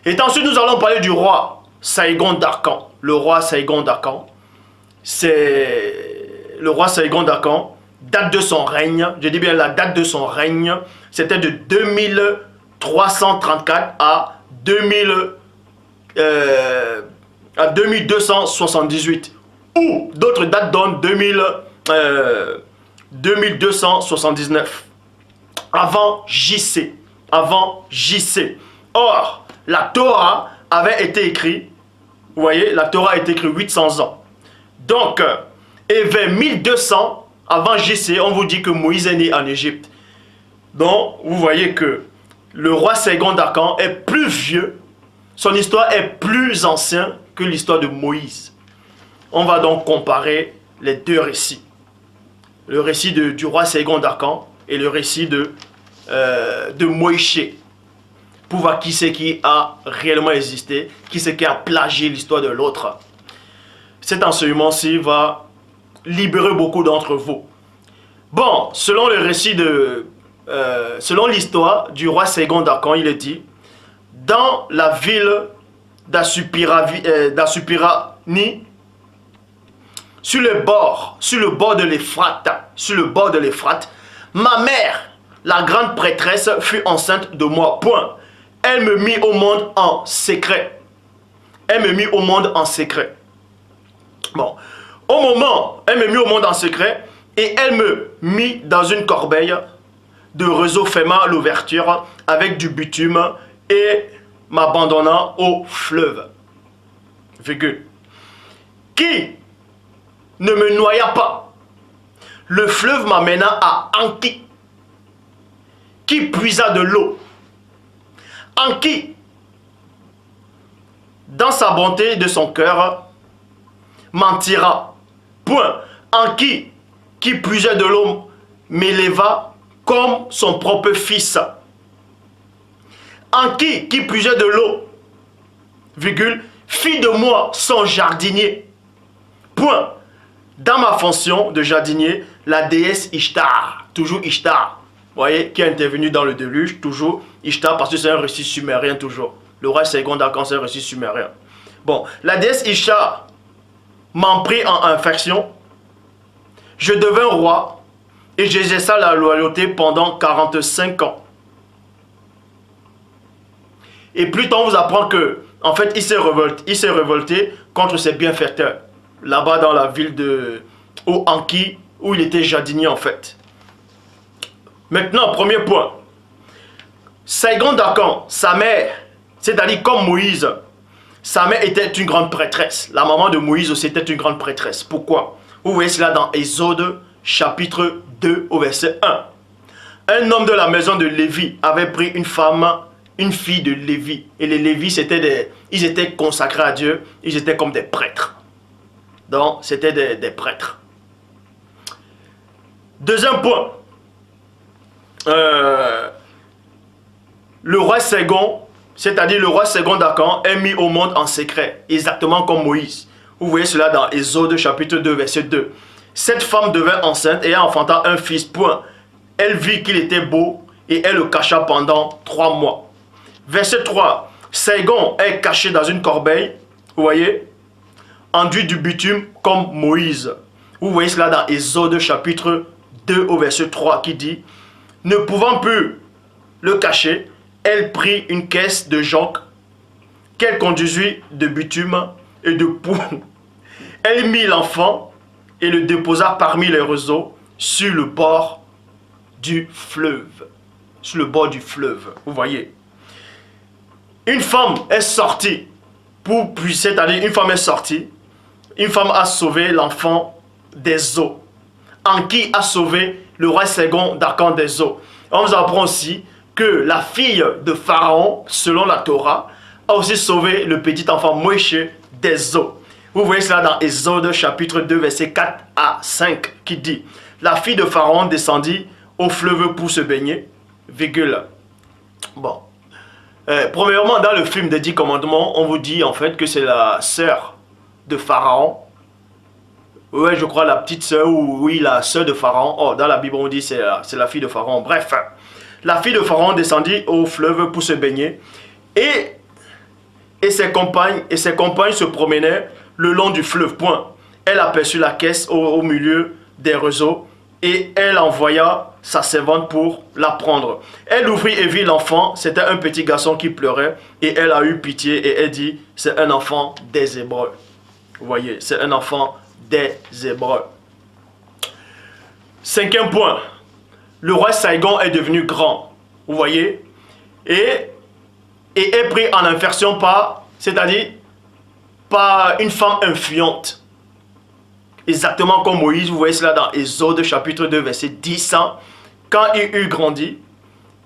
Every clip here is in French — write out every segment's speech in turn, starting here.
Et ensuite, nous allons parler du roi Sargon d'Akan. Le roi Sargon d'Akan, c'est le roi Sargon d'Akan, date de son règne, je dis bien la date de son règne, c'était de 2334 à 2278. Ou d'autres dates donnent 2279. Avant JC. Avant JC. Or, la Torah avait été écrite, vous voyez, la Torah a été écrite 800 ans. Donc, et vers 1200, avant JC, on vous dit que Moïse est né en Égypte. Donc, vous voyez que le roi Sargon d'Akan est plus vieux, son histoire est plus ancienne que l'histoire de Moïse. On va donc comparer les deux récits. Le récit du roi Sargon d'Akan et le récit de Moïse. Pour voir qui c'est qui a réellement existé, qui c'est qui a plagié l'histoire de l'autre. Cet enseignement-ci va libérer beaucoup d'entre vous. Bon, selon le récit selon l'histoire du roi Sargon d'Akan, il est dit, dans la ville d'Assupirani, sur le bord de l'Euphrate, ma mère, la grande prêtresse, fut enceinte de moi. Point. Elle me mit au monde en secret. Elle me mit au monde en secret. Bon. Au moment, elle me mit au monde en secret et elle me mit dans une corbeille de réseau fermant l'ouverture avec du bitume et m'abandonnant au fleuve. Virgule. Qui ne me noya pas. Le fleuve m'amena à Anki, qui puisa de l'eau. Anki, dans sa bonté de son cœur, mentira. Point. Anki, qui puisait de l'eau, m'éleva comme son propre fils. Anki, qui puisait de l'eau, virgule, fit de moi son jardinier. Point. Dans ma fonction de jardinier, la déesse Ishtar, toujours Ishtar, vous voyez, qui est intervenu dans le déluge, toujours Ishtar, parce que c'est un récit sumérien toujours. Le roi Sargon d'Akan, c'est un récit sumérien. Bon, la déesse Ishtar m'en prit en infection. Je devins roi et j'exerça la loyauté pendant 45 ans. Et plus tard, on vous apprend que, en fait, il s'est révolté contre ses bienfaiteurs. Là-bas dans la ville de Anki, où il était jardinier en fait. Maintenant, premier point. Sargon d'Akan, sa mère, c'est-à-dire comme Moïse, sa mère était une grande prêtresse. La maman de Moïse aussi était une grande prêtresse. Pourquoi? Vous voyez cela dans Exode chapitre 2 au verset 1. Un homme de la maison de Lévi avait pris une femme, une fille de Lévi. Et les Lévis, ils étaient consacrés à Dieu, ils étaient comme des prêtres. Donc, c'était des prêtres. Deuxième point. Le roi Sargon, c'est-à-dire le roi Sargon d'Akan, est mis au monde en secret, exactement comme Moïse. Vous voyez cela dans Exode chapitre 2, verset 2. Cette femme devint enceinte et enfanta un fils. Point. Elle vit qu'il était beau et elle le cacha pendant 3 mois. Verset 3. Sargon est caché dans une corbeille. Vous voyez, enduit du bitume comme Moïse. Vous voyez cela dans Exode chapitre 2 au verset 3 qui dit: ne pouvant plus le cacher, elle prit une caisse de jonc qu'elle conduisit de bitume et de poux. Elle mit l'enfant et le déposa parmi les roseaux sur le bord du fleuve. Sur le bord du fleuve, vous voyez. Une femme est sortie c'est-à-dire une femme est sortie. Une femme a sauvé l'enfant des eaux. Anki a sauvé le roi Sargon d'Akan des eaux. On vous apprend aussi que la fille de Pharaon, selon la Torah, a aussi sauvé le petit enfant Moïse des eaux. Vous voyez cela dans Exode chapitre 2, verset 4 à 5, qui dit: la fille de Pharaon descendit au fleuve pour se baigner, virgule. Bon. Premièrement, dans le film des 10 commandements, on vous dit en fait que c'est la sœur de Pharaon. Ouais, je crois la petite sœur, ou oui, la sœur de Pharaon. Oh, dans la Bible, on dit c'est la fille de Pharaon. Bref, la fille de Pharaon descendit au fleuve pour se baigner. Et et ses compagnes se promenaient le long du fleuve. Point. Elle aperçut la caisse au milieu des réseaux et elle envoya sa servante pour la prendre. Elle ouvrit et vit l'enfant. C'était un petit garçon qui pleurait et elle a eu pitié et elle dit, c'est un enfant des Hébreux. Vous voyez, c'est un enfant des Hébreux. Cinquième point, le roi Saigon est devenu grand. Vous voyez, et est pris en infection c'est-à-dire par une femme influente. Exactement comme Moïse, vous voyez cela dans Exode chapitre 2 verset 10. Quand il eut grandi,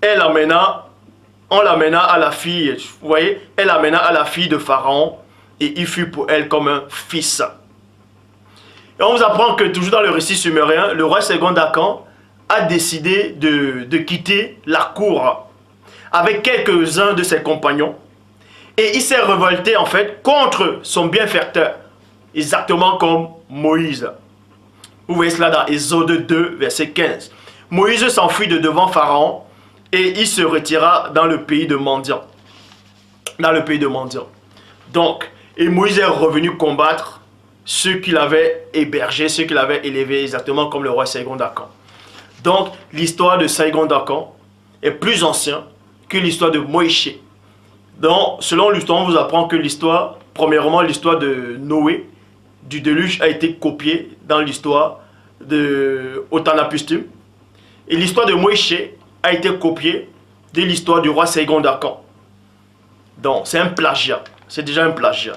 on l'amena à la fille, vous voyez, elle l'amena à la fille de Pharaon et il fut pour elle comme un fils. Et on vous apprend que toujours dans le récit sumérien, le roi Ségon d'Akan a décidé de quitter la cour avec quelques-uns de ses compagnons et il s'est révolté en fait contre son bienfaiteur, exactement comme Moïse. Vous voyez cela dans Exode 2 verset 15. Moïse s'enfuit de devant Pharaon et il se retira dans le pays de Mendiant. Dans le pays de Mendiant. Donc, et Moïse est revenu combattre ceux qu'il avait hébergés, ceux qu'il avait élevés, exactement comme le roi Saigon d'Akan. Donc, l'histoire de Saigon d'Akan est plus ancienne que l'histoire de Moïse. Donc, selon l'histoire, on vous apprend que l'histoire, premièrement, l'histoire de Noé, du déluge, a été copiée dans l'histoire de Otanapustum. Et l'histoire de Moïse a été copiée de l'histoire du roi Saigon d'Akan. Donc, c'est un plagiat. C'est déjà un plagiat.